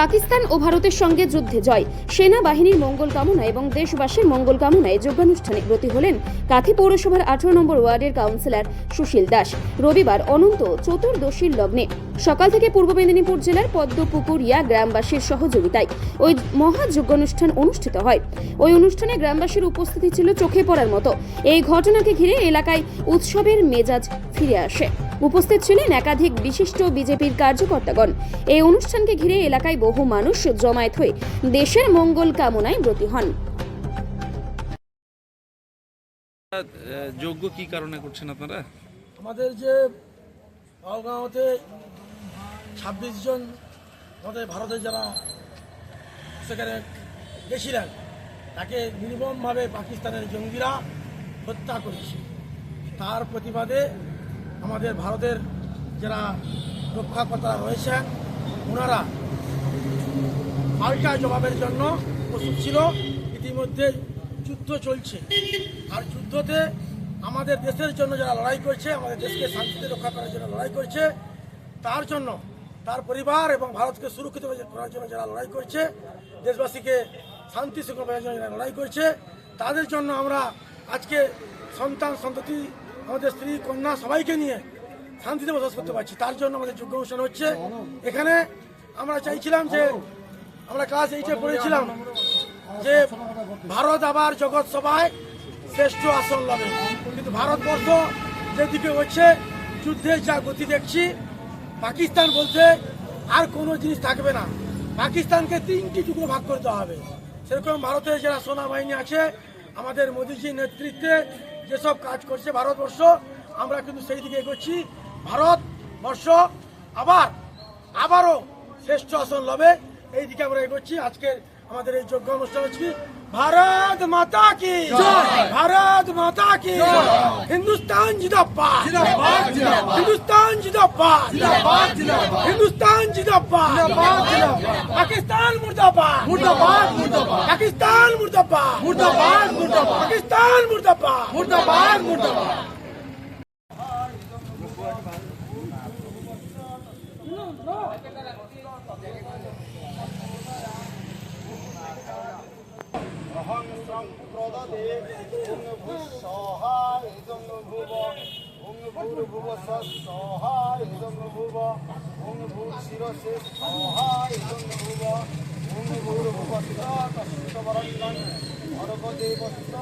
পাকিস্তান ও ভারতের সঙ্গে যুদ্ধে জয়, সেনাবাহিনীর মঙ্গল কামনা এবং দেশবাসীর মঙ্গল কামনায় যোগ্যানুষ্ঠানে ব্রতী হলেন কাঁথি পৌরসভার 18 নম্বর ওয়ার্ডের কাউন্সিলর সুশীল দাস। রবিবার অনন্ত চতুর্দশীর লগ্নে সকাল থেকে পূর্ব মেদিনীপুর জেলার পদ্মপুকুরিয়া গ্রামবাসীর সহযোগিতায় ওই মহা যোগ্যানুষ্ঠান অনুষ্ঠিত হয়। ওই অনুষ্ঠানে গ্রামবাসীর উপস্থিতি ছিল চোখে পড়ার মতো। এই ঘটনাকে ঘিরে এলাকায় উৎসবের মেজাজ ফিরে আসে। উপস্থিত ছিলেন একাধিক বিশিষ্ট বিজেপির কার্যকর্তাগণ। এই অনুষ্ঠানকে ঘিরে এলাকায় বহু মানুষ জমায়েত হয়ে দেশের মঙ্গল কামনায় ব্রতী হন। যোগ্য কি কারণে করছেন আপনারা? আমাদের যে নওগাঁওতে 26 জন আমাদের ভারতের যারা সেখানে গেছিলেন, তাকে নির্মমভাবে পাকিস্তানের জঙ্গিরা হত্যা করেছে। তার প্রতিবাদে আমাদের ভারতের যারা রক্ষাকর্তা রয়েছেন, ওনারা পাল্টা জবাবের জন্য প্রস্তুত ছিল। ইতিমধ্যে যুদ্ধ চলছে, আর যুদ্ধতে আমাদের দেশের জন্য যারা লড়াই করছে, আমাদের দেশকে শান্তিতে রক্ষা করার জন্য লড়াই করছে, তার জন্য তার পরিবার এবং ভারতকে সুরক্ষিত করার জন্য যারা লড়াই করছে, দেশবাসীকে শান্তি শৃঙ্খলার জন্য যারা লড়াই করছে, তাদের জন্য আমরা আজকে সন্তান সন্ততি, আমাদের স্ত্রী কন্যা সবাইকে নিয়ে শান্তিতে বসবাস করতে পারছি। তার জন্য আমাদের যোগ্য অনুষ্ঠান হচ্ছে। এখানে আমরা চাইছিলাম যে, আমরা ক্লাস 8-এ পড়েছিলাম যে ভারত আবার জগৎ সভায় শ্রেষ্ঠ আসন লবে, কিন্তু ভারতবর্ষ যেদিকে হচ্ছে যুদ্ধের যা গতি দেখছি, পাকিস্তান বলতে আর কোনো জিনিস থাকবে না। পাকিস্তানকে 3টি টুকরো ভাগ করতে হবে। সেরকম ভারতের যারা সেনাবাহিনী আছে, আমাদের মোদীজির নেতৃত্বে যেসব কাজ করছে ভারতবর্ষ, আমরা কিন্তু সেই দিকে এগোচ্ছি। ভারতবর্ষ আবারও শ্রেষ্ঠ আসন লবে, এই দিকে আমরা এগোচ্ছি। আজকে আমাদের এই যোগ্য অনুষ্ঠান হচ্ছে ভারত মাতা কি জয়, ভারত মাতা কি জয়, হিন্দুস্তান জিন্দাবাদ, হিন্দুস্তান জিন্দাবাদ, হিন্দুস্তান জিন্দাবাদ, পাকিস্তান মুর্দাবাদ, মুর্দাবাদ, পাকিস্তান মুর্দাবাদ, মুর্দাবাদ, পাকিস্তান মুর্দাবাদ, মুর্দাবাদ, মুর্দাবাদ। অহং সম্প্রদদে ওং ভূঃসহায় ইদং ভুব ওং ভূর্ভুব স্বহায় ইদং ভুব ওং ভূশিরসে সহায় ইদং ভুব ওং ভূর্ভুব তস্য বরণ্যং অর্ঘদেবস্য